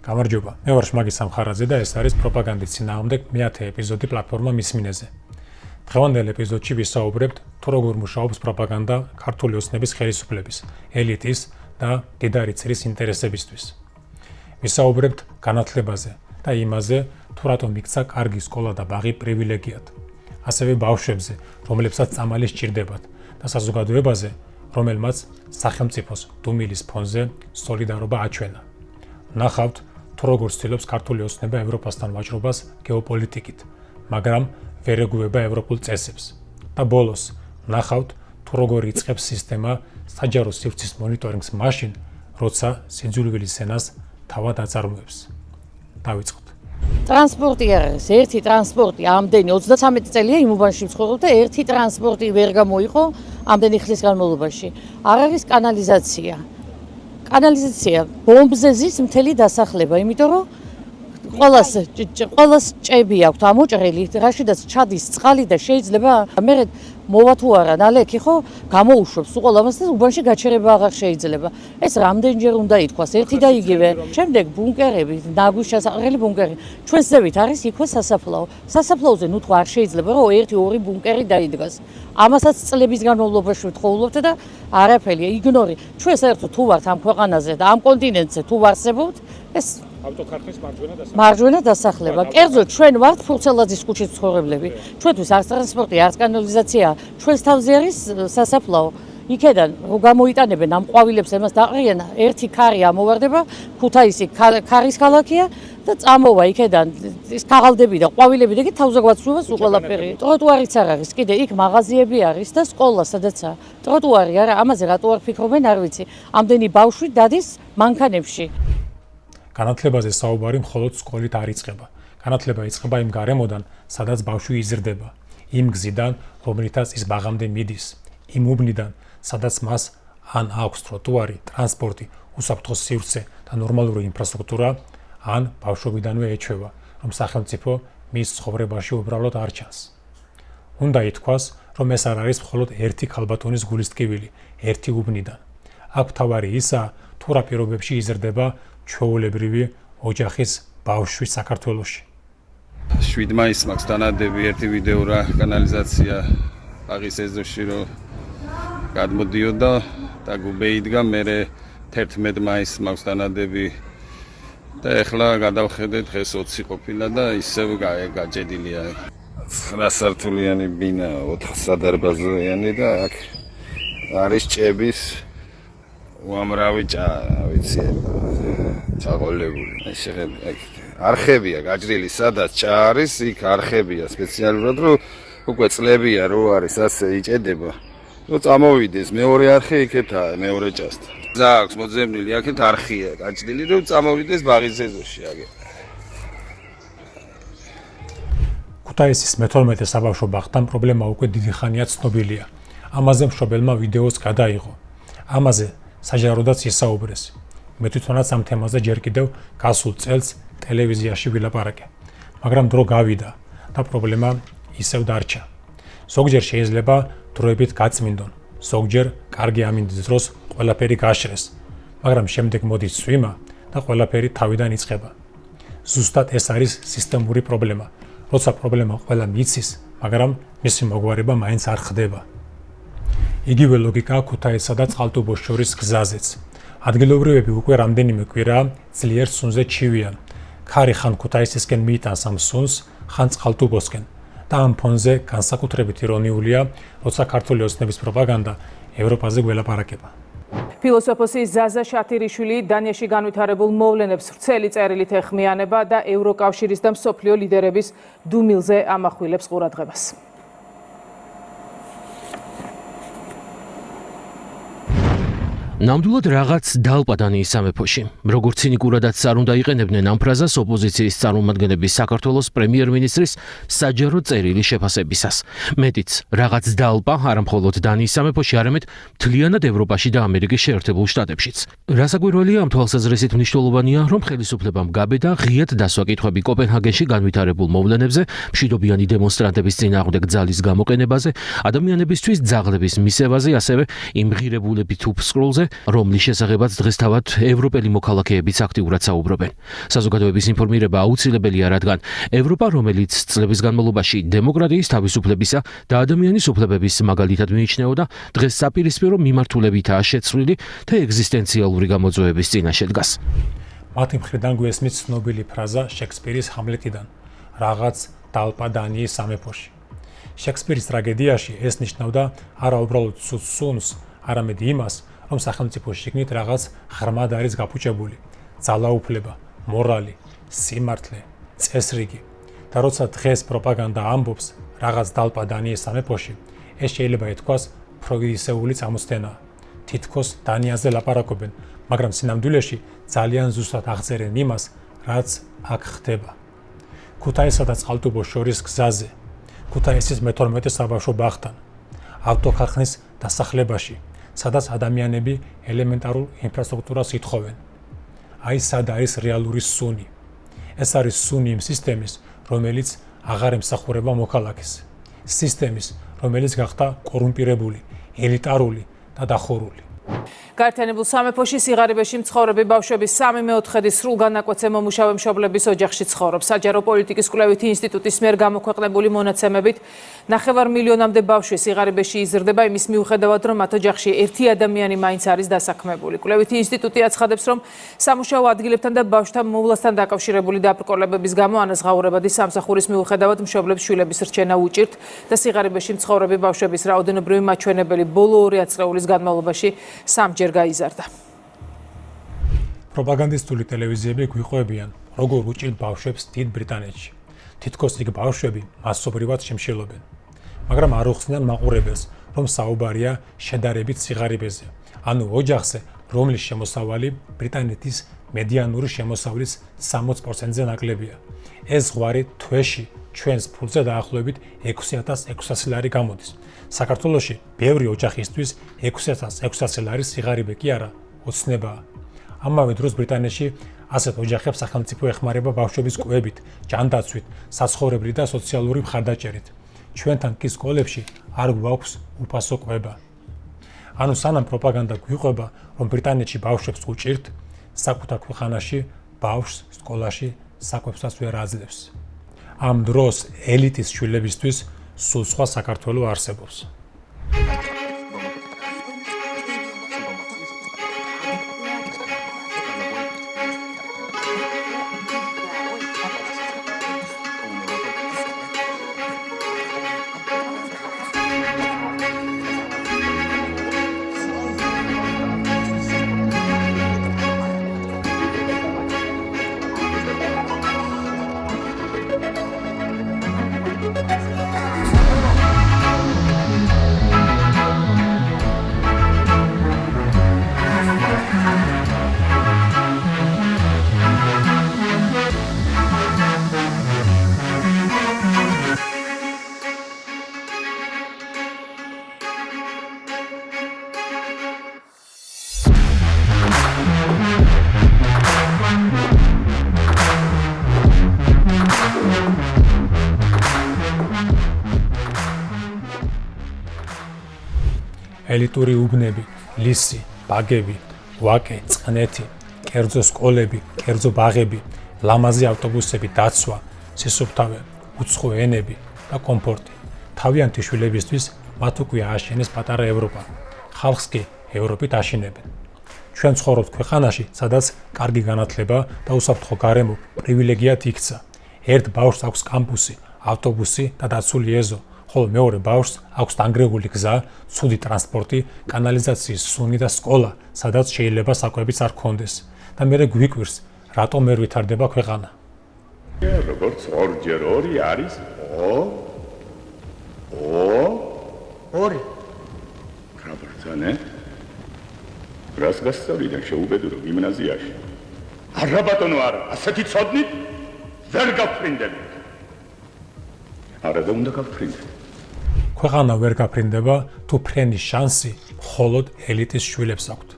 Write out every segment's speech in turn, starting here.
გამარჯობა. მე ვარ შმაგი სამხარაძე და ეს არის პროპაგანდის წინააღმდეგ მე-10 ეპიზოდი პლატფორმა მისმინეზე. დღევანდელ ეპიზოდში ვისაუბრებთ თუ როგორ მუშაობს პროპაგანდა ქართული ოცნების ხელისუფლების, ელიტის და მდიდარი წრის ინტერესებისთვის. ვისაუბრებთ განათლებაზე და იმაზე, თუ რატომ იქცა კარგი სკოლა და ბაღი პრივილეგიად. ასევე ბავშვებზე, რომლებსაც წამალი სჭირდებათ და საზოგადოებაზე, რომელმაც სახელმწიფოს დუმილის ფონზე სოლიდარობა აჩვენა. ნახავთ, თუ როგორ ცდილობს ქართული ოცნება ევროპასთან ვაჭრობას გეოპოლიტიკით, მაგრამ ვერ ეგუება ევროპულ წესებს. და ბოლოს, ნახავთ, თუ როგორ იწყებს სისტემა საჯარო სივრცის მონიტორინგს მაშინ, როცა სიძულვილის ენას თავად აწარმოებს. დავიწყოთ. ტრანსპორტი არის, ერთი ტრანსპორტი ამდენი 33 წელია იმ უბანში ვცხოვრობ და ერთი ტრანსპორტი ვერ გამოიყო ამდენი ხნის განმავლობაში. არ არის კანალიზაცია. კანალიზაცია ბომბზე ზის მთელი დასახლება, იმიტომ რომ ყველას ჭები აქვს ამოჭრილი, რაშიდაც ჩადის წყალი და შეიძლება მე მოვა თუ არა ნალექი ხო გამოუშვებს უყოლ ამას და უბანში გაჩერება აღარ შეიძლება. ეს რამდენჯერ უნდა ითქვას, ერთი და იგივე. შემდეგ ბუნკერები, ნაგვის შესაყრელი ბუნკერი. ჩვენს ზევით არის იქვე სასაფლაო. სასაფლაოზე ნუ თქვა არ შეიძლება რომ 1-2 ბუნკერი დაიდგას. ამასაც წლების განმავლობაში ვთხოვობთ და არაფერია, იგნორი. ჩვენ საერთოდ თუ ვართ ამ ქვეყანაზე და ამ კონტინენტზე თუ ვარსებობთ, ეს ავტოქარხნის მარჯვენა დასახლება. კერძოდ ჩვენ ვართ ფურცელაძის ქუჩის მცხოვრებლები. ჩვენთვის არც ტრანსპორტი, არც კანალიზაცია, ჩვენს თავზე არის სასაფლაო. იქედან რო გამოიტანებენ ამ ყვავილებს ამას დაყრიან, ერთი ქარი ამოვარდება, ქუთაისი ქარის ქალაქია და წამოვა იქედან ის ქაღალდები და ყვავილები და იგი თავზე გვაცვლება სულ ყველაფერი. ტროტუარიც არ არის, კიდე იქ მაღაზიები არის და სკოლა სადაცაა. ტროტუარი არა, ამაზე რატო არ ფიქრობენ, არ ვიცი. ამდენი ბავშვი დადის მანქანებში. განათლებაზე საუბარი მხოლოდ სკოლით არ იწყება. განათლება იწყება იმ გარემოდან, სადაც ბავშვი იზრდება, იმ გზიდან, რომლითაც ის ბაღამდე მიდის, იმ უბნიდან, სადაც მას ან აქვს ტროტუარი, ტრანსპორტი, უსაფრთხო სივრცე და ნორმალური ინფრასტრუქტურა, ან ბავშვობიდანვე ეჩვევა, რომ სახელმწიფო მის ცხოვრებაში უბრალოდ არ ჩანს. უნდა ითქვას, რომ ეს არ არის მხოლოდ ერთი ქალბატონის გულისტკივილი, ერთი უბნიდან. აქ მთავარი ისაა, თუ რა პირობებში იზრდება ჩვეულებრივი ოჯახის ბავშვი საქართველოში. 7 მაისს მაქვს თანადები ერთი ვიდეო რა კანალიზაცია ბაღის ეზოში რომ გადმოდიოდა და გუბეიდგა მერე 11 მაისს მაქვს თანადები და ეხლა გადავხედეთ დღეს 20 ყოფილა და ისევ გაჭედილია 9 სართულიანი ბინა 4 სადარბაზოიანი და აქ არის ჭების უამრავი ვიცი ჩაყოლებული არხებია გაჭრილი სადაც ჭა არის იქ არხებია სპეციალურად რომ უკვე წლებია რო არის ასე იჭედება რომ წამოვიდეს მეორე არხი იქეთაა მეორე ჭასთან ზაქვს მოძებნილი აქეთ არხია გაჭრილი რომ წამოვიდეს ბაღის ეზოში აგე ქუთაისის მე-12 საბავშვო ბაღთან პრობლემა უკვე დიდი ხანია ცნობილია. ამაზე მშობელმა ვიდეოს გადაიღო. ამაზე საჯაროდაც ისაუბრეს. მე თვითონაც ამ თემაზე ჯერ კიდევ გასულ წელს ტელევიზიაში ვილაპარაკე. მაგრამ დრო გავიდა და პრობლემა ისევ დარჩა. ზოგჯერ შეიძლება დროებით გაწმინდონ, ზოგჯერ კარგი ამინდის დროს ყველაფერი გაშრეს, მაგრამ შემდეგ მოდის წვიმა და ყველაფერი თავიდან იწყება. ზუსტად ეს არის სისტემური პრობლემა, როცა პრობლემა ყველა მიცის, მაგრამ მისი მოგვარება მაინც არ ხდება. იგივე ლოგიკა ქუთაისსა და წყალტუბოს შორის გზაზეც. ადგილობრივები უკვე რამდენიმე კვირა ძლიერ სუნზე ჩივიან. ქარი ხან ქუთაისისკენ მიიტანს ამ სუნს, ხან წყალტუბოსკენ და ამ ფონზე განსაკუთრებით ირონიულია, როცა ქართული ოცნების პროპაგანდა ევროპაზე გველაპარაკება. ფილოსოფოსი ზაზა შათირიშვილი დანიაში განვითარებულ მოვლენებს ვრცელი წერილით ეხმიანება და ევროკავშირის და მსოფლიო ლიდერების დუმილზე ამახვილებს ყურადღებას. ნამდვილად რაღაც დალპა დანიის სამეფოში. როგორც ცინიკურადაც არ უნდა იყენებდნენ ამ ფრაზას ოპოზიციის წარმომადგენლები საქართველოს პრემიერ-მინისტრის საჯარო წერილი შეფასებისას. მეტიც, რაღაც დალპა არა მხოლოდ დანიის სამეფოში, არამედ მთლიანად ევროპაში და ამერიკის შეერთებულ შტატებშიც. რასაკვირველია, ამ თვალსაზრისით მნიშვნელოვანია, რომ ხელისუფლებამ გაბედა ღიად დასვა კითხვები კოპენჰაგენში განვითარებულ მოვლენებზე, მშვიდობიანი დემონსტრანტების წინააღმდეგ ძალის გამოყენებაზე, ადამიანებისთვის ძაღლების მისევაზე, ასევე იმ ღირებულებით უფსკროლზე, რომლის შესახებაც დღესთავად ევროპელი მოქალაქეებიც აქტიურად საუბრობენ. საზოგადოების ინფორმირება აუცილებელია, რადგან ევროპა, რომელიც წლების განმავლობაში დემოკრატიის, თავისუფლებისა და ადამიანის უფლებების მაგალითად მიიჩნეოდა, დღეს საპირისპირო მიმართულებითაა შეცვლილი და ეგზისტენციალური გამოწვევების წინაშე დგას. მათი მხრიდან გვესმის ცნობილი ფრაზა შექსპირის ჰამლეტიდან: რაღაც დალპა დანიის სამეფოში. შექსპირის ტრაგედიაში ეს ნიშნავდა არა უბრალოდ სუნს, არამედ იმას, რომ სახელმწიფო შიგნით რაღაც ღრმად არის გაფუჭებული: ძალაუფლება, მორალი, სიმართლე, წესრიგი. და როცა დღეს პროპაგანდა ამბობს რაღაც დალპა დანიის სამეფოში, ეს შეიძლება ითქვას ფროიდისეული წამოსცენაა. თითქოს დანიაზე ლაპარაკობენ, მაგრამ სინამდვილეში ძალიან ზუსტად აღწერენ იმას, რაც აქ ხდება. ქუთაისსა და წყალტუბოს შორის გზაზე, ქუთაისის მე-12 საბავშვო ბაღთან, ავტოქარხნის დასახლებაში, სადაც ადამიანები ელემენტარულ ინფრასტრუქტურას ითხოვენ. აი სად არის რეალური სუნი. ეს არის სუნი იმ სისტემის, რომელიც აღარ ემსახურება მოქალაქეს. სისტემის, რომელიც გახდა კორუმპირებული, ელიტარული და დახურული. გაერთიანებულ სამეფოში სიღარიბეში მცხოვრები ბავშვების 3/4 სრულ განაკვეთზე მომუშავე მშობლების ოჯახში ცხოვრობს. საჯარო პოლიტიკის კვლევითი ინსტიტუტის მიერ გამოქვეყნებული მონაცემებით 9 მილიონამდე ბავშვი სიღარიბეში იზრდება, იმის მიუხედავად, რომ მათ ოჯახში ერთი ადამიანი მაინც არის დასაქმებული. კვლევითი ინსტიტუტი აცხადებს, რომ სამუშაო ადგილებთან და ბავშვთა მოვლასთან დაკავშირებული დაბრკოლებების გამო ანაზღაურებადი სამსახურის მიუხედავად მშობლებს შვილების რჩენა უჭირთ და სიღარიბეში მცხოვრები ბავშვების რაოდენობრივი მაჩვენებელი ბოლო 2 ათწლეულის განმავლობაში 3-ჯერ გაიზარდა. პროპაგანდისტული ტელევიზიები გვიყვებიან, როგორ უჭირთ ბავშვებს დიდ ბრიტანეთში. თითქოს იქ ბავშვები მასობრივად შემშილობენ. მაგრამ არ უხსნიან მაყურებელს, რომ საუბარია შედარებით სიღარიბეზე, ანუ ოჯახზე, რომლის შემოსავალი ბრიტანეთის მედიანური შემოსავლის 60%-ზე ნაკლებია. ეს ზღვარი თვეში ჩვენს ფულზე დაახლოებით 6600 ლარი გამოდის. საქართველოში ბევრი ოჯახისთვის 6600 ლარი სიღარიბე კი არა, ოცნებაა. ამავე დროს ბრიტანეთში ასეთ ოჯახებს სახელმწიფო ეხმარება ბავშვების კვებით, ჯანდაცვით, საცხოვრებლი და სოციალური მხარდაჭერით. ჩვენთან კი სკოლებში არ გვაქვს უფასო კვება. ანუ სანამ პროპაგანდა გვიყვება, რომ ბრიტანეთში ბავშვებს უჭირთ, საკუთარ ქვეყანაში ბავშვს სკოლაში საკვებსაც ვერ აძლევს. ამ დროს ელიტის შვილებისთვის სულ სხვა საქართველო არსებობს. ელიტური უბნები, ლისი, ბაგები, ვაკე, წყნეთი, კერძო სკოლები, კერძო ბაღები, ლამაზი ავტობუსები, დაცვა, სისუფთავე, უცხო ენები და კომფორტი. თავიანთი შვილებისთვის მათ უკვე ააშენეს პატარა ევროპა. ხალხს კი ევროპით აშენებენ. ჩვენ ცხოვრობთ ქვეყანაში, სადაც კარგი განათლება და უსაფრთხო გარემო პრივილეგიად იქცა. ერთ ბავშვს აქვს კამპუსი, ავტობუსი და დაცული ეზო. ხოლო მეორე ბავშვს აქვს დანგრეული გზა, ცუდი ტრანსპორტი, კანალიზაციის სუნი და სკოლა, სადაც შეიძლება საკვებიც არ ჰქონდეს. და მერე გვიკვირს, რატომ ვერ ვითარდება ქვეყანა. როგორც 2x2 არის 2. რა ბრძანე? რას გასწავლიდან შეუბედურო გიმნაზიაში? არა ბატონო, არა, ასეთი ცოდნით ვერ გავფრინდებით. არა და უნდა გავფრინდეთ. ქვეყანა ვერ გაფრინდება, თუ ფრენის შანსი მხოლოდ ელიტის შვილებს აქვთ.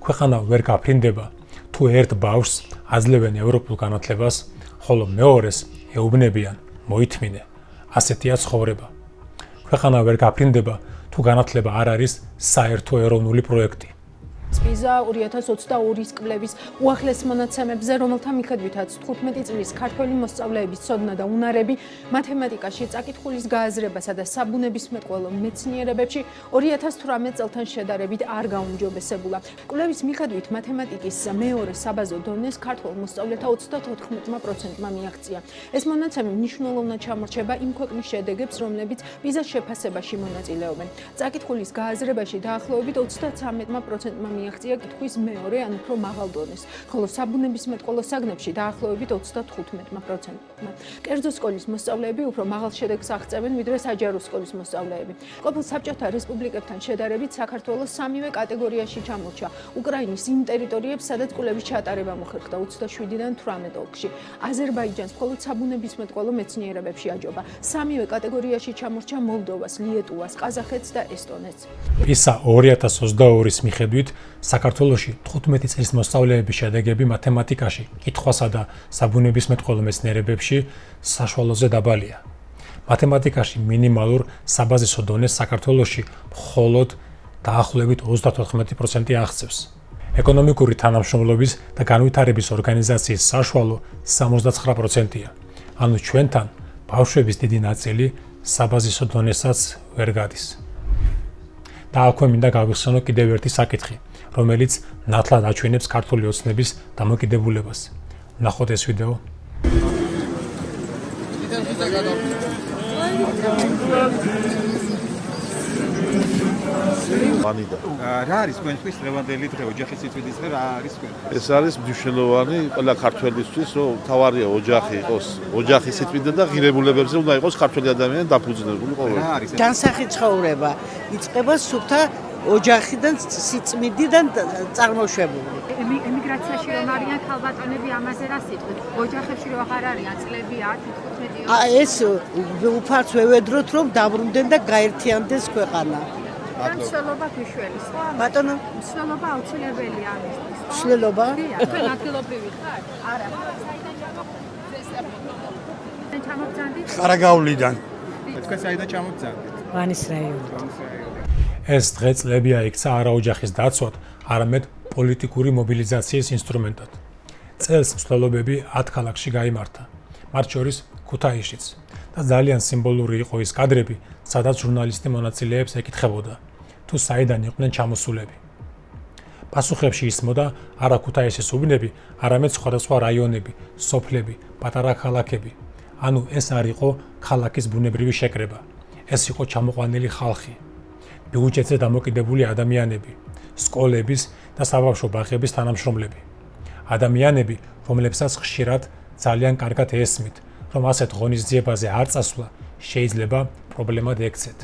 ქვეყანა ვერ გაფრინდება, თუ ერთ ბავშვს აძლევენ ევროპულ განათლებას, ხოლო მეორეს ეუბნებიან, მოითმინე, ასეთია ცხოვრება. ქვეყანა ვერ გაფრინდება, თუ განათლება არ არის საერთო ეროვნული პროექტი. სპიზა 2022-ის კვლევის უახლეს მონაცემებზე, რომელთა მიხედვითაც 15 წლის ქართველი მოსწავლეების ცოდნა და უნარები მათემატიკაში, წაკითხulis გააზრებასა და საბუნებისმეტყველო მეცნიერებებში 2018 წელთან შედარებით არ გაუმჯობესებულა. კვლევის მიხედვით მათემატიკის მეორე საბაზო დონეს ქართველ მოსწავლეთა 34%-მა მიაღწია. ეს მონაცემი მნიშვნელოვნად ჩამორჩება იმ ქვეყნის შედეგებს, რომლებიც პიზას შეფასებაში მონაწილეობენ. წაკითხulis გააზრებაში დაახლოებით 33%-მა მიაღწია კითხვის მეორე ან უფრო მაღალ დონეს, ხოლო საბუნებისმეტყველო საგნებში დაახლოებით 35%-მა. კერძო სკოლის მოსწავლეები უფრო მაღალ შედეგს აღწევენ, ვიდრე საჯარო სკოლის მოსწავლეები. ყოფილ საბჭოთა რესპუბლიკებთან შედარებით საქართველოს სამივე კატეგორიაში ჩამორჩა. უკრაინის იმ ტერიტორიებს, სადაც კვლევის ჩატარება მოხერხდა 27-დან 18 ოლქში. აზერბაიჯანს მხოლოდ საბუნებისმეტყველო მეცნიერებებში აჯობა. სამივე კატეგორიაში ჩამორჩა მოლდოვას, ლიეტუვას, ყაზახეთს და ესტონეთს. PISA 2022-ის მიხედვით საქართველოში 15 წლის მოსწავლეების შედეგები მათემატიკაში, კითხვასა და საბუნებისმეტყველო მეცნიერებებში საშუალოზე დაბალია. მათემატიკაში მინიმალურ საბაზისო დონეს საქართველოში მხოლოდ დაახლოებით 34% აღწევს. ეკონომიკური თანამშრომლობის და განვითარების ორგანიზაციის საშუალო 69%-ია. ანუ ჩვენთან ბავშვების დიდი ნაწილი საბაზისო დონესაც ვერ გადის. და აქვე მინდა გავიხსენო კიდევ ერთი საკითხი, რომელიც ნათლად აჩვენებს ქართული ოცნების დამოკიდებულებას. ნახოთ ეს ვიდეო. რა არის თქვენთვის დღევანდელი დღე, ოჯახის სიწმინდის დღე რა არის თქვენთვის? ეს არის მნიშვნელოვანი ყველა ქართველისთვის, რომ თავარია ოჯახი იყოს, ოჯახის სიწმინდე და ღირებულებებზე უნდა იყოს ქართველი ადამიანი დაფუძნებული ყოველთვის. რა არის? განსახი ცხოვრება იწყება სუფთა ოჯახიდან, სიწმინდიდან წარმოშვებული. ემიგრაციაში რომ არიან ქალბატონები ამაზე რა სიტყვით? ოჯახებში რომ აღარ არიან წლები 10-15 ეს უფარს ვევედროთ, რომ დაბრუნდნენ და გაერთიანდეს ქვეყანა. მცველობა ქიშველის ხო? ბატონო, მცველობა აუცილებელია ამისთვის. მცველობა? თქვენ ადგილობრივი ხართ? არა. თქვენ ჩამოგძანდით? ხარაგაულიდან. თქვენ საიდან ჩამოგძანდით? ვანის რაიონი. ეს დღე წლებია იქცა არა ოჯახის დაცვად, არამედ პოლიტიკური მობილიზაციის ინსტრუმენტად. წელს მსვლელობები 10 ქალაქში გაიმართა, მათ შორის ქუთაისშიც. და ძალიან სიმბოლური იყო ის კადრები, სადაც ჟურნალისტი მონაწილეებს ეკითხებოდა, თუ საიდან იყვნენ ჩამოსულები. პასუხებში ისმოდა არა ქუთაისის უბნები, არამედ სხვადასხვა რაიონები, სოფლები, პატარა ქალაქები. ანუ ეს არ იყო ქალაქის ბუნებრივი შეკრება, ეს იყო ჩამოყვანილი ხალხი. ბიუჯეტზე დამოკიდებული ადამიანები, სკოლების და საბავშვო ბაღების თანამშრომლები. ადამიანები, რომლებსაც ხშირად ძალიან კარგად ესმით, რომ ასეთ ღონისძიებაზე არ წასვლა შეიძლება პრობლემად ექცეთ.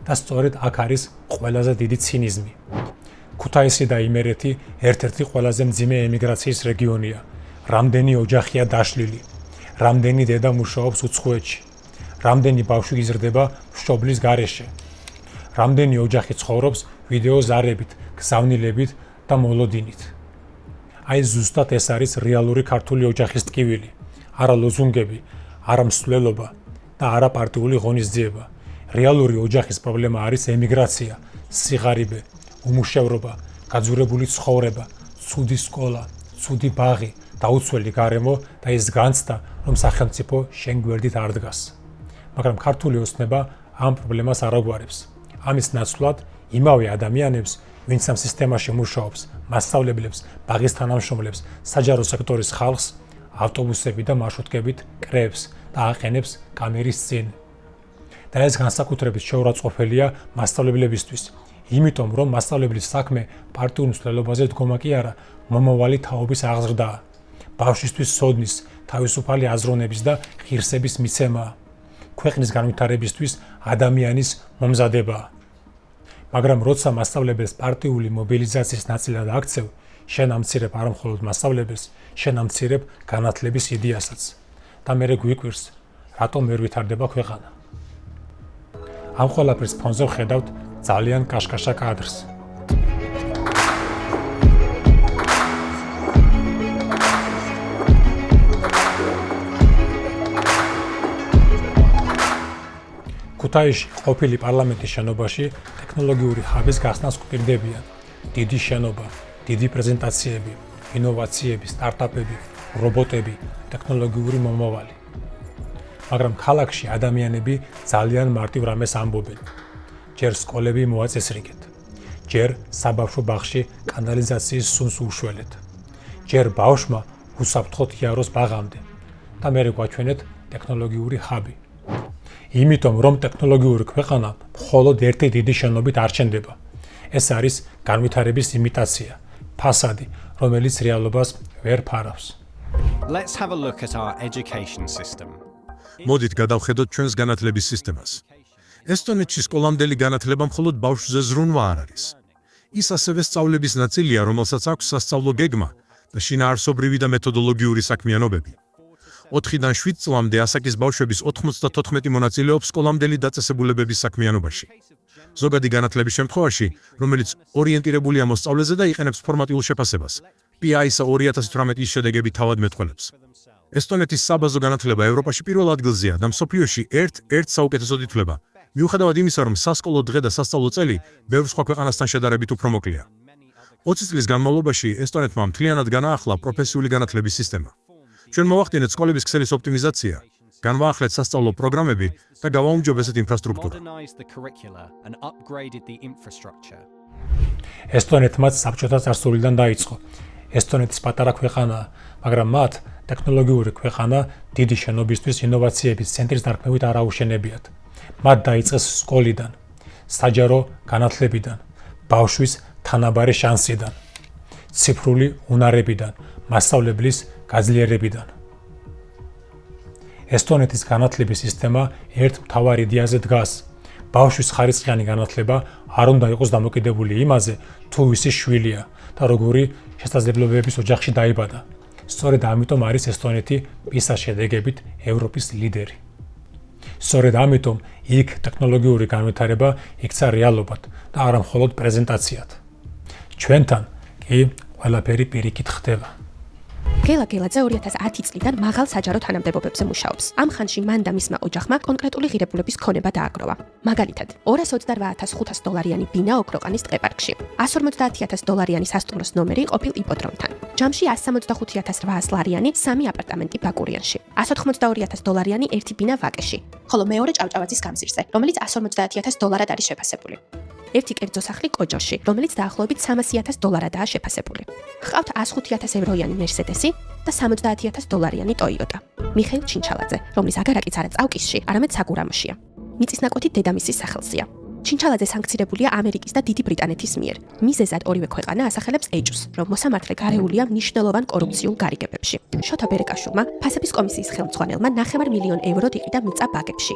და სწორედ აქ არის ყველაზე დიდი ცინიზმი. ქუთაისი და იმერეთი ერთ-ერთი ყველაზე მძიმე ემიგრაციის რეგიონია. რამდენი ოჯახია დაშლილი, რამდენი დედა მუშაობს უცხოეთში, რამდენი ბავშვი იზრდება მშობლის გარეშე. რამდენი ოჯახი ცხოვრობს ვიდეო ზარებით, გზავნილებით და მოლოდინით. აი ზუსტად ეს არის რეალური ქართული ოჯახის ტკივილი. არა ლოზუნგები, არა მსვლელობა და არა პარტიული ღონისძიება. რეალური ოჯახის პრობლემა არის ემიგრაცია, სიღარიბე, უმუშევრობა, გაძურებული ცხოვრება, ცუდი სკოლა, ცუდი ბაღი, დაუცველი გარემო და ის განცდა, რომ სახელმწიფო შენ გვერდით არ დგას. მაგრამ ქართული ოცნება ამ პრობლემას არ აგვარებს. ამის ნაცვლად იმავე ადამიანებს, ვინც ამ სისტემაში მუშაობს, მასწავლებლებს, ბაღის თანამშრომლებს, საჯარო სექტორის ხალხს, ავტობუსები და მარშრუტკებით კრებს და აყენებს კამერის წინ. და ეს განსაკუთრებით შეურაცხყოფელია მასწავლებლებისთვის, იმიტომ რომ მასწავლებლის საქმე პარტიულ მსვლელობაზე დგომა კი არა, მომავალი თაობის აღზრდაა. ბავშვისთვის სოდნის, თავისუფალი აზროვნების და ღირსების მიცემაა. ქვეყნის განვითარებისთვის ადამიანის მომზადებაა. მაგრამ როცა მასწავლებელს პარტიული მობილიზაციის ნაწილად აქცევ, შენ ამცირებ არა მხოლოდ მასწავლებელს, შენ ამცირებ განათლების იდეასაც. და მერე გვიკვირს, რატომ ვერ ვითარდება ქვეყანა. ამ ყველაფრის ფონზე ვხედავთ ძალიან კაშკაშა კადრს. ქუთაისში ყოფილი პარლამენტის შენობაში ტექნოლოგიური ჰაბის გახსნას გვპირდებიან. დიდი შენობა, დიდი პრეზენტაციები, ინოვაციები, სტარტაპები, რობოტები, ტექნოლოგიური მომავალი. მაგრამ ქალაქში ადამიანები ძალიან მარტივ რამეს ამბობენ. ჯერ სკოლები მოაწესრიგეთ, ჯერ საბავშვო ბაღში კანალიზაციის სუნს უშველეთ, ჯერ ბავშვმა უსაფრთხოდ იაროს ბაღამდე და მერე გვაჩვენეთ ტექნოლოგიური ჰაბი. იმიტომ რომ ტექნოლოგიური ქვეყანა მხოლოდ ერთი დიდი შენობით არ შენდება. ეს არის განვითარების იმიტაცია, ფასადი, რომელიც რეალობას ვერ ფარავს. Let's have a look at our education system. მოდით გადავხედოთ ჩვენს განათლების სისტემას. ესტონეთში სკოლამდელი განათლება მხოლოდ ბავშვზე ზრუნვა არ არის. ის ასევე სწავლების ნაწილია, რომელსაც აქვს სასწავლო გეგმა და შინაარსობრივი და მეთოდოლოგიური საქმიანობები. 4-დან 7 წლამდე ასაკის ბავშვების 94 მონაწილეობს სკოლამდელი დაწესებულებების საქმიანობაში. ზოგადი განათლების შემთხვევაში, რომელიც ორიენტირებულია მოსწავლეზე და იყენებს ფორმატიულ შეფასებას, PISA 2018-ის შედეგები თავად მეტყველებს. ესტონეთის საბაზო განათლება ევროპაში პირველ ადგილზეა და მსოფლიოში ერთ-ერთ საუკეთესოდ ითვლება. მიუხედავად იმისა, რომ სასკოლო დღე და სასწავლო წელი ბევრ სხვა ქვეყანასთან შედარებით უფრო მოკლეა. 20 წლის განმავლობაში ესტონეთმა მთლიანად განაახლა პროფესიული განათლების სისტემა. ჩვენ მოვახდინეთ სკოლების ქსელის ოპტიმიზაცია, განვაახლეთ სასწავლო პროგრამები და გავაუმჯობესეთ ინფრასტრუქტურა. ესტონეთმაც საბჭოთა წარსულიდან დაიწყო. ესტონეთის პატარა ქვეყანაა, მაგრამ მათ ტექნოლოგიური ქვეყანა დიდი შენობისთვის ინოვაციების ცენტრის დარქმევით არ აუშენებიათ. მათ დაიწყეს სკოლიდან, საჯარო განათლებიდან, ბავშვის თანაბარი შანსიდან, ციფრული უნარებიდან, მასწავლებლის გაძლიერებიდან. ესტონეთის განათლების სისტემა ერთ მთავარ იდეაზე დგას. ბავშვის ხარისხიანი განათლება არ უნდა იყოს დამოკიდებული იმაზე, თუ ისი შვილია და როგორი შესაძლებლობების ოჯახში დაიბადა. სწორედ ამიტომ არის ესტონეთი PISA შედეგებით ევროპის ლიდერი. სწორედ ამიტომ იქ ტექნოლოგიური განვითარება იქცა რეალობად და არა მხოლოდ პრეზენტაციად. ჩვენთან კი ყველაფერი პირიქით ხდება. გელა გელაძე 2010 წლიდან მაღალ საჯარო თანამდებობებზე მუშაობს. ამ ხანში მან და მისმა ოჯახმა კონკრეტული ღირებულების ქონება დააგროვა. მაგალითად, $228,500 ბინა ოქროყანის ტყეპარკში, $150,000 სასტუმროს ნომერი ყოფილ იპოდრომთან, ჯამში $175,800 3 აპარტამენტი ბაკურიანში, $182,000 ერთი ბინა ვაკეში, ხოლო მეორე ჭავჭავაძის გამზირზე, რომელიც $150,000 არის შეფასებული. ერთი კერძო სახლი კოჯოში, რომელიც დაახლოებით $300,000 შეფასებული. ჰყავთ €105,000 მერსედესი და $70,000 ტოიოტა. მიხეილ ჩინჩალაძე, რომლის აგარაკიც არა წავკისში, არამედ საგურამოშია. მიწისნაკოთი დედამისის სახელზეა. ჩინჩალაძე სანქცირებულია ამერიკის და დიდი ბრიტანეთის მიერ. მიზეზად ორივე ქვეყანა ასახელებს ეჭვს, რომ მოსამართლე გარეულია მნიშვნელოვან კორუფციულ გარიგებებში. შოთა ბერეკაშვილმა, ფასების კომისიის ხელმძღვანელმა €9,000,000 იყიდა მიწა ბაგებში.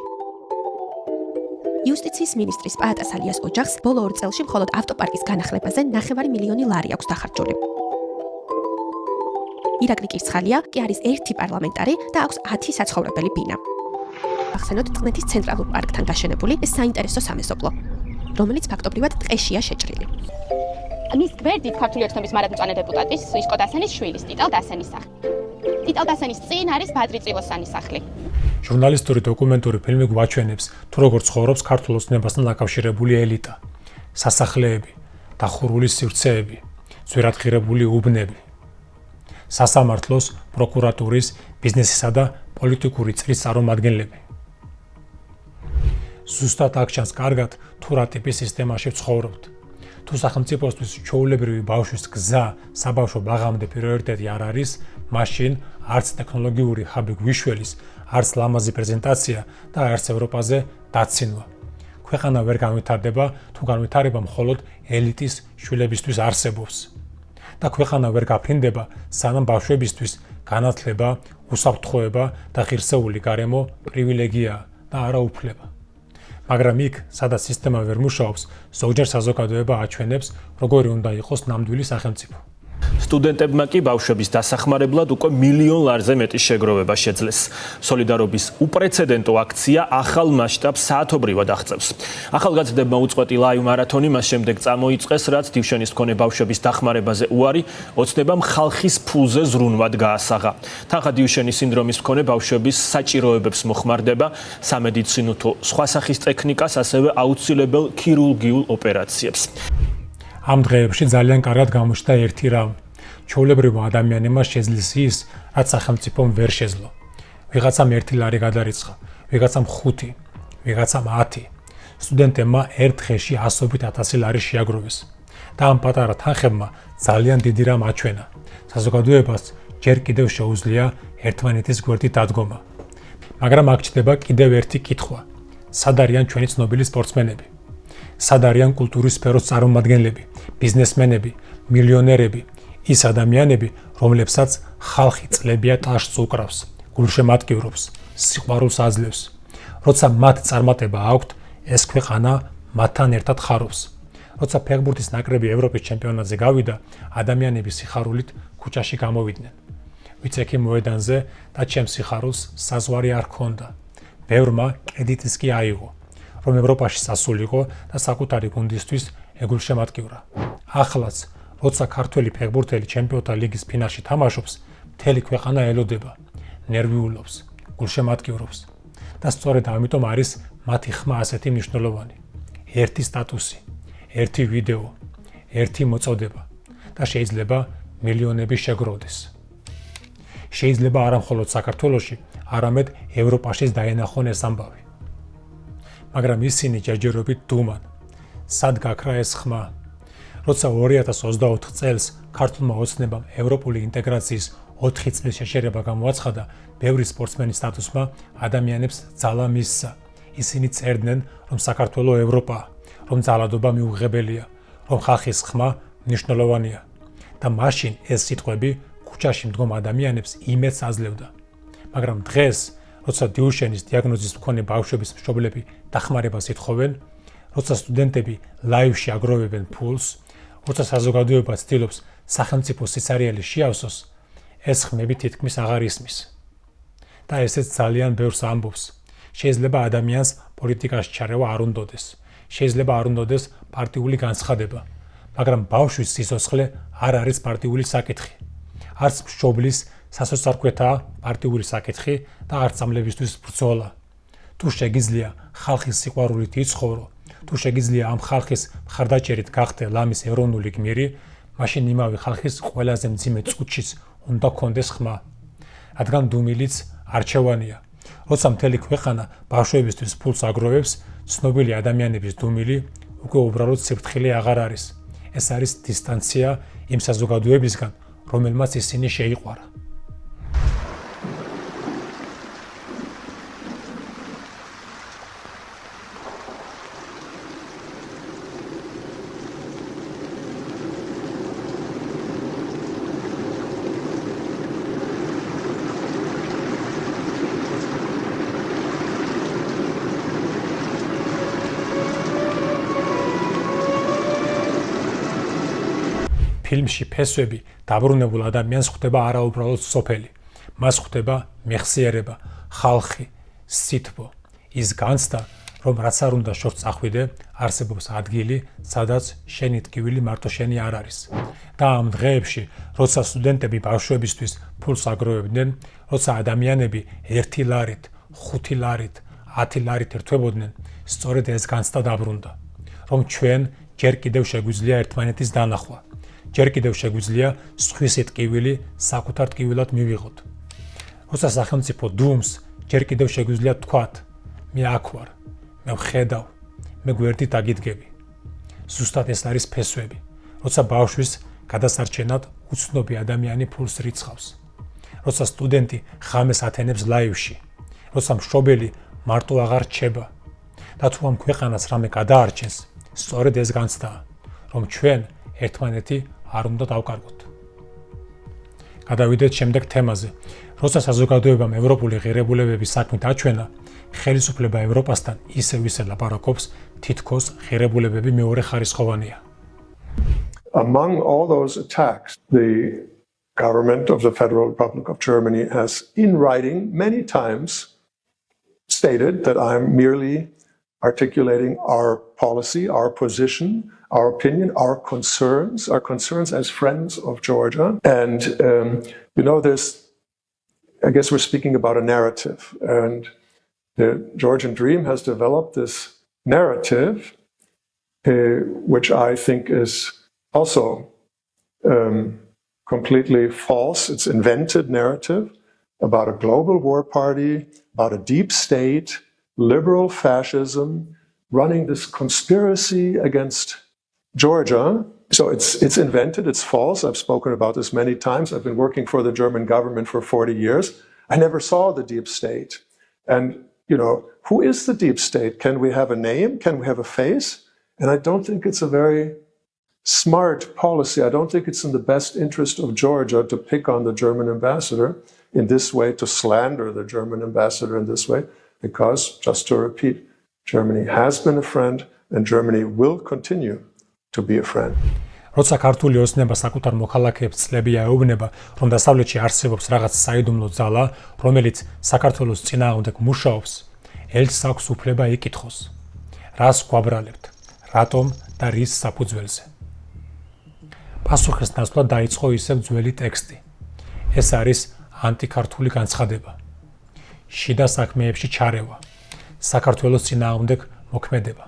იუსტიციის მინისტრის პაატასალიას ოჯახს ბოლო 2 წელში მხოლოდ ავტოპარკის განახლებაზე $9,000,000 აქვს დახარჯული. ირაკლი კირცხალია კი არის ერთი პარლამენტარი და აქვს 10 საცხოვრებელი ბინა. ახსენოთ წყნეთის ცენტრალურ პარკთან გაშენებული საინტერესო სამეზობლო, რომელიც ფაქტობრივად ტყეშია შეჭრილი. მის გვერდით ქართული ოცნების მარადმწვანე დეპუტატის ისკო დასენის შვილის ტიტალ დასენის სახლი. ტიტალ დასენის წინ არის ბადრი წილოსანის სახლი. ჟურნალისტური დოკუმენტური ფილმი გვაჩვენებს, თუ როგორ ცხოვრობს ქართულ ოცნებასთან დაკავშირებული ელიტა, სასახლეები, დახურული სივრცეები, ძვირადღირებული უბნები, სასამართლოს, პროკურატურის, ბიზნესისა და პოლიტიკური წრის წარმომადგენლები. ზუსტად აქ ჩანს კარგად, თუ რა ტიპის სისტემაში ვცხოვრობთ. თუ სახელმწიფოსთვის ჩვეულებრივი ბავშვის გზა საბავშვო ბაღამდე პრიორიტეტი არ არის, მაშინ არც ტექნოლოგიური ჰაბი გვიშველის, არც ლამაზი პრეზენტაცია და არც ევროპაზე დაცინვა. ქვეყანა ვერ განვითარდება, თუ განვითარება მხოლოდ ელიტის შვილებისთვის არსებობს. და ქვეყანა ვერ გაფრინდება, სანამ ბავშვებისთვის განათლება, უსაფრთხოება და ღირსეული გარემო პრივილეგიაა და არა უფლება. მაგრამ იქ, სადაც სისტემა ვერ მუშაობს, ზოგჯერ საზოგადოება აჩვენებს, როგორი უნდა იყოს ნამდვილი სახელმწიფო. სტუდენტებმა კი ბავშვების დასახმარებლად უკვე $1,000,000-ზე მეტი შეგროვება შეძლეს. სოლიდარობის უპრეცედენტო აქცია ახალ მასშტაბს საათობრივად აღწევს. ახალგაზრდებმა უწყვეტი ლაივ მარათონი მას შემდეგ წამოიწყეს, რაც დივშენის მქონე ბავშვების დახმარებაზე უარი ოცნებამ ხალხის ფულზე ზრუნვად გაასაღა. თანხა დივშენის სინდრომის მქონე ბავშვების საჭიროებებს მოხმარდება, სამედიცინო სხვა სახის ტექნიკას, ასევე აუცილებელ ქირურგიულ ოპერაციებს. ამ დღეებში ძალიან კარგად გამოჩნდა ერთი რამ. ჩვეულებრივმა ადამიანებმა შეძლეს ის, რაც სახელმწიფომ ვერ შეძლო. ვიღაცამ 1 ლარი გადარიცხა, ვიღაცამ 5, ვიღაცამ 10. სტუდენტებმა ერთ დღეში 100.000 ლარი შეაგროვეს. და ამ პატარა თანხებმა ძალიან დიდი რამ აჩვენა. საზოგადოებას ჯერ კიდევ შეუძლია ერთმანეთის გვერდით დადგომა. მაგრამ აქ ჩნდება კიდევ ერთი კითხვა. სად არიან ჩვენი ცნობილი სპორტსმენები? სად არიან კულტურის სფეროს წარმომადგენლები, ბიზნესმენები, მილიონერები, ის ადამიანები, რომლებსაც ხალხი წლებია ტაშს უკრავს, გულშემატკივრობს, სიყვარულს აძლევს. როცა მათ წარმატება აქვთ, ეს ქვეყანა მათთან ერთად ხარობს. როცა ფეხბურთის ნაკრები ევროპის ჩემპიონატზე გავიდა, ადამიანები სიხარულით ქუჩაში გამოვიდნენ. ვიცექი მოედანზე და ჩემს სიხარულს საზღვარი არ ჰქონდა. ბევრმა კრედიტიც კი აიღო, რომ ევროპაში სასულიყო და საკუთარი გუნდისთვის ეგულშემატკივრა. ახლაც, როცა ქართველი ფეხბურთელი ჩემპიონთა ლიგის ფინალში თამაშობს, მთელი ქვეყანა ელოდება, ნერვიულობს, გულშემატკივრობს. და სწორედ ამიტომ არის მათი ხმა ასეთი მნიშვნელოვანი. ერთი სტატუსი, ერთი ვიდეო, ერთი მოწოდება და შეიძლება მილიონები შეგროვდეს. შეიძლება არა მხოლოდ საქართველოში, არამედ ევროპაშიც დაენახონ ეს ამბავი. მაგრამ ისინი ჯერჯერობით დუმან. სად გაქრა ეს ხმა? როცა 2024 წელს ქართულმა ოცნებამ ევროპული ინტეგრაციის 4 წლის შეშერება გამოაცხადა, ბევრი სპორტსმენის სტატუსმა ადამიანებს ძალა მისცა. ისინი წერდნენ, რომ საქართველო ევროპაა, რომ ძალადობა მიუღებელია, რომ ხალხის ხმა მნიშვნელოვანია. და მაშინ ეს სიტყვები ქუჩაში მდგომ ადამიანებს იმედს აძლევდა. მაგრამ დღეს, როცა დიუშენის დიაგნოზის მქონე ბავშვების მშობლები დახმარებას ითხოვენ, როცა სტუდენტები ლაივში აგროვებენ ფულს, როცა საზოგადოება ცდილობს სახელმწიფო სიცარიელი შეავსოს, ეს ხმები თითქმის აღარ ისმის. და ესეც ძალიან ბევრს ამბობს. შეიძლება ადამიანს პოლიტიკაში ჩარევა არ უნდოდეს, შეიძლება არ უნდოდეს პარტიული განცხადება, მაგრამ ბავშვის სიცოცხლე არ არის პარტიული საკითხი. არც მშობლის სასოწარკვეთაა პარტიული საკითხი და არც წამლებისთვის ბრძოლა. თუ შეგიძლია ხალხის სიყვარულით იცხოვრო, თუ შეგიძლია ამ ხალხის მხარდაჭერით გახდე ლამის ეროვნული გმირი, მაშინ იმავე ხალხის ყველაზე მძიმე წუთშიც უნდა გქონდეს ხმა. რადგან დუმილიც არჩევანია. როცა მთელი ქვეყანა ბავშვებისთვის ფულს აგროვებს, ცნობილი ადამიანების დუმილი უკვე უბრალოდ სიფრთხილე აღარ არის. ეს არის დისტანცია იმ საზოგადოებისგან, რომელმაც ისინი შეიყვარა. ფილმში ფესვები დაბრუნებულ ადამიანს ხვდება არაუბრალოდ სოფელი. მას ხვდება მეხსიერება, ხალხი, სითბო. ის განცდა, რომ რაც არ უნდა შორს წახვიდე, არსებობს ადგილი, სადაც შენი ტკივილი მარტო შენი არ არის. და ამ დღეებში, როცა სტუდენტები ბავშვებისთვის ფულს აგროვებდნენ, როცა ადამიანები 1 ლარით, 5 ლარით, 10 ლარით ერთვებოდნენ, სწორედ ეს განცდა დაბრუნდა, რომ ჩვენ ჯერ კიდევ შეგვიძლია ერთმანეთის დანახვა. ჯერ კიდევ შეგვიძლია სხვისი ტკივილი საკუთარ ტკივილად მივიღოთ. როცა სახელმწიფო დუმს, ჯერ კიდევ შეგვიძლია თქვათ, მე აქ ვარ, მე ვხედავ, მე გვერდით აგიდგები. ზუსტად ეს არის ფესვები, როცა ბავშვის გადასარჩენად უცნობი ადამიანი ფულს რიცხავს. როცა სტუდენტი ღამეს ათენებს ლაივში, როცა მშობელი მარტო აღარ რჩება. და თუ ამ ქვეყანას რამე გადაარჩენს, სწორედ ეს განცდაა, რომ ჩვენ ერთმანეთი არ უნდა დავკარგოთ. გადავიდეთ შემდეგ თემაზე. როცა საზოგადოებამ ევროპული ღირებულებების საქმით აჩვენა, ხელისუფლება ევროპასთან ისე ლაპარაკობს, თითქოს ღირებულებები მეორე ხარისხოვანია. Among all those attacks, the government of the Federal Republic of Germany has, in writing, many times stated that I'm merely articulating our policy, our position, our opinion, our concerns as friends of Georgia. And, there's, I guess we're speaking about a narrative. And the Georgian Dream has developed this narrative, which I think is also completely false. It's invented narrative about a global war party, about a deep state, liberal fascism, running this conspiracy against Georgia. So it's invented, it's false. I've spoken about this many times. I've been working for the German government for 40 years. I never saw the deep state. And, who is the deep state? Can we have a name? Can we have a face? And I don't think it's a very smart policy. I don't think it's in the best interest of Georgia to pick on the German ambassador in this way, to slander the German ambassador in this way, because, just to repeat, Germany has been a friend and Germany will continue to be a friend. როცა ქართული ოცნება საკუთარ მოქალაქეებს წლები აეუბნება, რომ დასავლეთში არსებობს რაღაც საიდუმლო ძალა, რომელიც საქართველოს წინააღმდეგ მუშაობს, ელჩს აქვს უფლება იკითხოს: რას გვაბრალებთ, რატომ და რის საფუძველზე? პასუხის ნაცვლად დაიწყო ისევ ძველი ტექსტი. ეს არის ანტიქართული განცხადება. შიდა საქმეებში ჩარევა, საქართველოს წინააღმდეგ მოქმედება.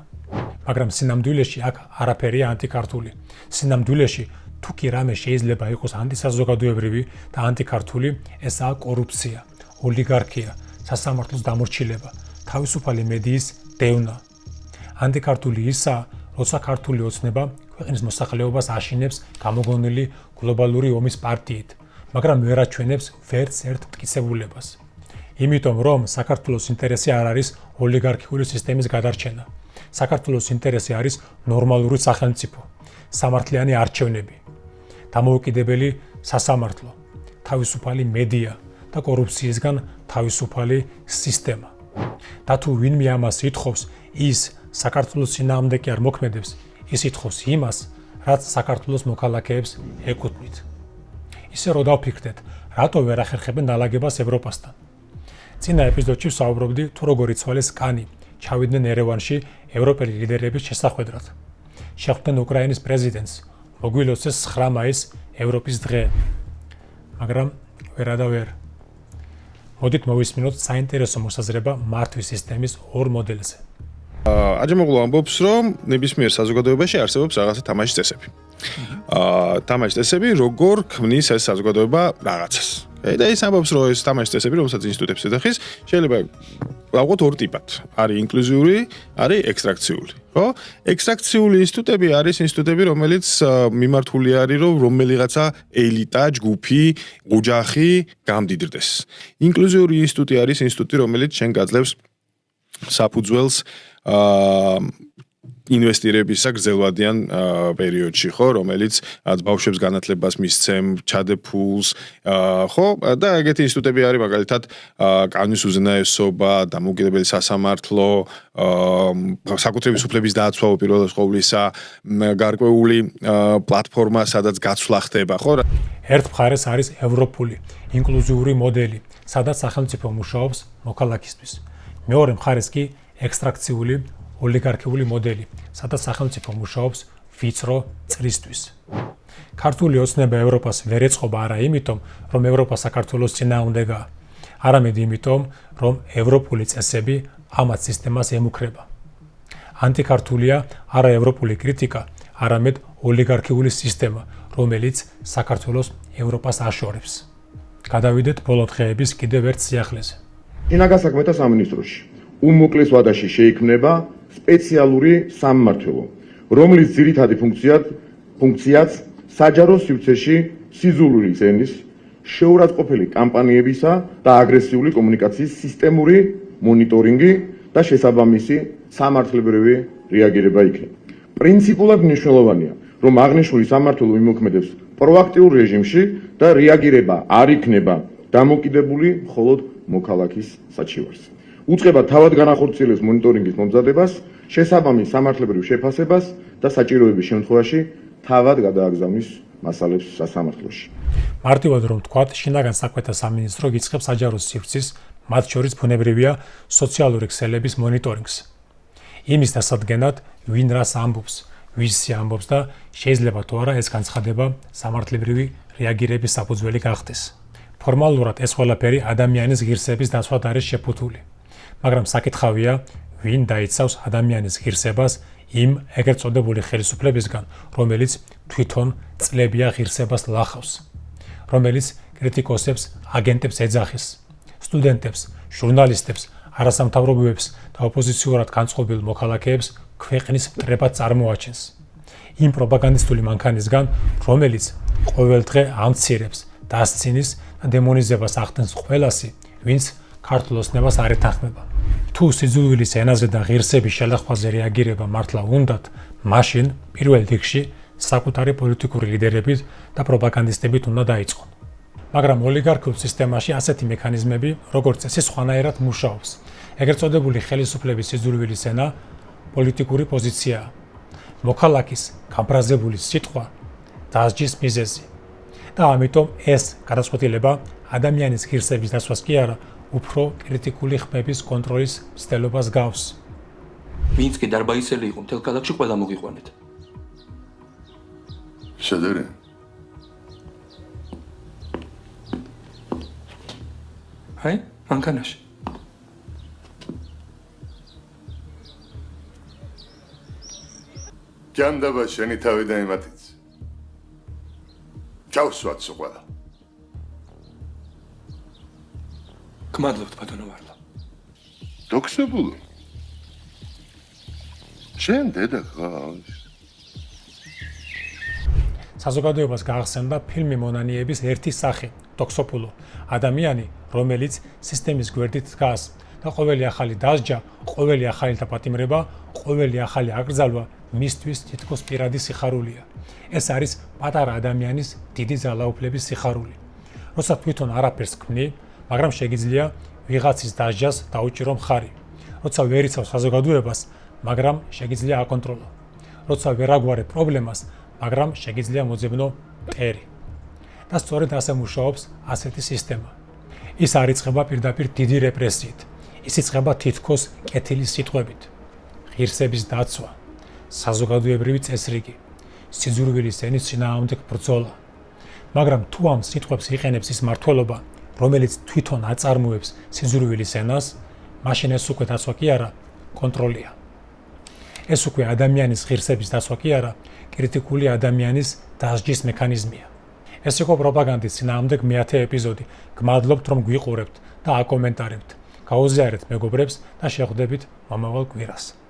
მაგრამ სინამდვილეში აქ არაფერია ანტიქართული. სინამდვილეში თუ კი რამე შეიძლება იყოს ანტისაზოგადოებრივი და ანტიქართული, ესაა კორუფცია, ოლიგარქია, სასამართლოს დამორჩილება, თავისუფალი მედიის დევნა. ანტიქართული ისაა, როცა ქართული ოცნება ქვეყნის მოსახლეობას აშინებს გამოგონილი გლობალური ომის პარტიით, მაგრამ ვერ აჩვენებს ვერც ერთ მტკიცებულებას. იმიტომ რომ საქართველოს ინტერესი არ არის ოლიგარქიული სისტემის გადარჩენა. საქართველოს ინტერესი არის ნორმალური სახელმწიფო, სამართლიანი არჩევნები, დამოუკიდებელი სასამართლო, თავისუფალი მედია და კორუფციისგან თავისუფალი სისტემა. და თუ ვინმე ამას ითხოვს, ის საქართველოს წინააღმდეგ კი არ მოქმედებს, ის ითხოვს იმას, რაც საქართველოს მოქალაქეებს ეკუთვნით. ისე რომ დავფიქრდეთ, რატო ვერ ახერხებენ დალაგებას ევროპასთან? წინა ეპიზოდში ვსაუბრობდი თუ როგორ იცვალეს კანი, ჩავიდნენ ერევანში ევროპელი ლიდერების შესახვედრად. შეხვდნენ უკრაინის პრეზიდენტს, მოგვილოცეს 9 მაისს ევროპის დღე. მაგრამ ვერ. მოდით მოვისმინოთ საინტერესო მოსაზრება მართვის სისტემის ორ მოდელზე. აჯამოღლუ ამბობს, რომ ნებისმიერ საზოგადოებაში არსებობს რაღაცა თამაშის წესები. თამაშის წესები, როგორ ქმნის ეს საზოგადოება რაღაცას. და ის ამბობს, რომ ეს თამაშის წესები, რომელსაც ინსტიტუტებს ედახის, შეიძლება ვაყოთ ორ ტიპად. არის ინკლუზიური, არის ექსტრაქციული. ხო? ექსტრაქციული ინსტიტუტები არის ინსტიტუტები, რომელიც მიმართული არის, რომ რომელიღაცა ელიტა, ჯგუფი, ოჯახი გამდიდრდეს. ინკლუზიური ინსტიტუტი არის ინსტიტუტი, რომელიც შენ გაძლევს საფუძველს ინვესტირებისა გრძელვადიან პერიოდში, ხო, რომელიც ბავშვებს განათლებას მისცემ, ჩადეფულს, ხო, და ეგეთი ინსტიტუტები არის მაგალითად კანონის უზენაესობა, დამოუკიდებელი სასამართლო, საკუთრების უფლების დაცვა უპირველეს ყოვლისა, გარკვეული პლატფორმა, სადაც გაცვლა ხდება, ხო? ერთ მხარეს არის ევროპული ინკლუზიური მოდელი, სადაც სახელმწიფო მუშაობს მოქალაქისთვის. მეორე მხარეს კი ექსტრაქციული ოლიგარქიული მოდელი, სადაც სახელმწიფო მუშაობს ვიწრო წრისთვის. ქართული ოცნება ევროპას ვერ ეწყობა არა იმიტომ, რომ ევროპა საქართველოს წინააღმდეგაა, არამედ იმიტომ, რომ ევროპული წესები ამათ სისტემას ემუქრება. ანტიქართულია არა ევროპული კრიტიკა, არამედ ოლიგარქიული სისტემა, რომელიც საქართველოს ევროპას აშორებს. გადავიდეთ ბოლო დღეების კიდევ ერთ სიახლეზე. შინაგან საქმეთა სამინისტროში უმოკლეს ვადაში შეიქმნება სპეციალური სამმართველო, რომლის ძირითადი ფუნქციაც საჯარო სივრცეში სიზულური ენის, შეურაცხყოფელი კამპანიებისა და აგრესიული კომუნიკაციის სისტემური მონიტორინგი და შესაბამისი სამართლებრივი რეაგირება იქნება. პრინციპულად მნიშვნელოვანია, რომ აღნიშნული სამმართველო იმოქმედებს პროაქტიულ რეჟიმში და რეაგირება არ იქნება დამოკიდებული მხოლოდ მოქალაქის საჩივარზე. უწყება თავად განახორციელებს მონიტორინგის მომზადებას, შესაბამის სამართლებრივ შეფასებას და საჭიროების შემთხვევაში თავად გადააგზავნის მასალებს სასამართლოში. მარტივად რომ ვთქვათ, შინაგან საქმეთა სამინისტრო გიწყებს საჯარო სივრცის, მათ შორის ბუნებრივია სოციალური ქსელების მონიტორინგს. იმის დასადგენად, ვინ რას ამბობს, ვისი ამბობს და შეიძლება თუ არა ეს განცხადება სამართლებრივი რეაგირების საფუძველი გახდეს. ფორმალურად ეს ყველაფერი ადამიანის ღირსების დაცვად არის შეფუთული. მაგრამ საკითხავია, ვინ დაიცავს ადამიანის ღირსებას იმ ეგრეთ წოდებული ხელისუფლებისგან, რომელიც თვითონ წლებია ღირსებას ლახავს, რომელიც კრიტიკოსებს, აგენტებს ეძახის, სტუდენტებს, ჟურნალისტებს, არასამთავრობოებს და ოპოზიციურად განწყობილ მოქალაქეებს ქვეყნის მტრებად წარმოაჩენს. იმ პროპაგანდისტული მანქანისგან, რომელიც ყოველდღე ამცირებს, დასცინის და დემონიზებას ახდენს ყველასი, ვინც ქართულ ოცნებას არ ეთანხმება. თუ სიძულვილის ენაზე და ღირსების შელახვაზე რეაგირება მართლა უნდათ, მაშინ პირველ რიგში საკუთარი პოლიტიკური ლიდერებით და პროპაგანდისტებით უნდა დაიწყონ. მაგრამ ოლიგარქიულ სისტემაში ასეთი მექანიზმები, როგორც წესი, სხვანაირად მუშაობს. ეგრეთ წოდებული ხელისუფლების სიძულვილის ენა პოლიტიკური პოზიციაა. მოქალაქის გამბრაზებული სიტყვა დასჯის მიზეზი. და ამიტომ ეს გადაწყვეტილება ადამიანის ღირსების დაცვას კი არა, უფრო კრიტიკული ხმების კონტროლის მცდელობას გავს. ვინც კი დარბაისელი იყო, მთელ ქალაქში ყველა მოგიყვანეთ. შედერე. აი, მანქანაში. ჯანდაბა შენი თავი და იმათიც. ჩავსვათ ყველა. გმადლობთ ბატონო ვარლა. დოქსებულო. შენ დედა ხარ. საზოგადოებას გაახსენდა ფილმი მონანიების ერთი სახე, დოქსოპულო, ადამიანი, რომელიც სისტემის გვერდით დგას და ყოველი ახალი დასჯა, ყოველი ახალი დაპატიმრება, ყოველი ახალი აკრძალვა მისთვის თითქოს პირადი სიხარულია. ეს არის პატარა ადამიანის დიდი ძალაუფლების სიხარული. როცა თვითონ არაფერს ქმნი, მაგრამ შეგიძლია ვიღაცის დასჯას დაუჭირო მხარი. როცა ვერ იცავ საზოგადოებას, მაგრამ შეგიძლია აკონტროლო. როცა ვერ აგვარე პრობლემას, მაგრამ შეგიძლია მოძებნო მტერი. და სწორედ ასე მუშაობს ასეთი სისტემა. ის არ იწყება პირდაპირ დიდი რეპრესიით. ის იწყება თითქოს კეთილის სიტყვებით. ღირსების დაცვა, საზოგადოებრივი წესრიგი, სიძულვილის ენის წინააღმდეგ ბრძოლა. მაგრამ თუ ამ სიტყვებს იყენებს ის მმართველობა, რომელიც თვითონ აწარმოებს სიძულვილის ენას, მაშინ ეს უკვე დაცვა კი არა, კონტროლია. ეს უკვე ადამიანის ღირსების დაცვა კი არა, კრიტიკული ადამიანის დასჯის მექანიზმია. ეს იყო პროპაგანდის წინააღმდეგ მე-10 ეპიზოდი. გმადლობთ, რომ გვიყურებთ და აკომენტარებთ. გაუზიარეთ მეგობრებს და შეხვდებით მომავალ კვირას.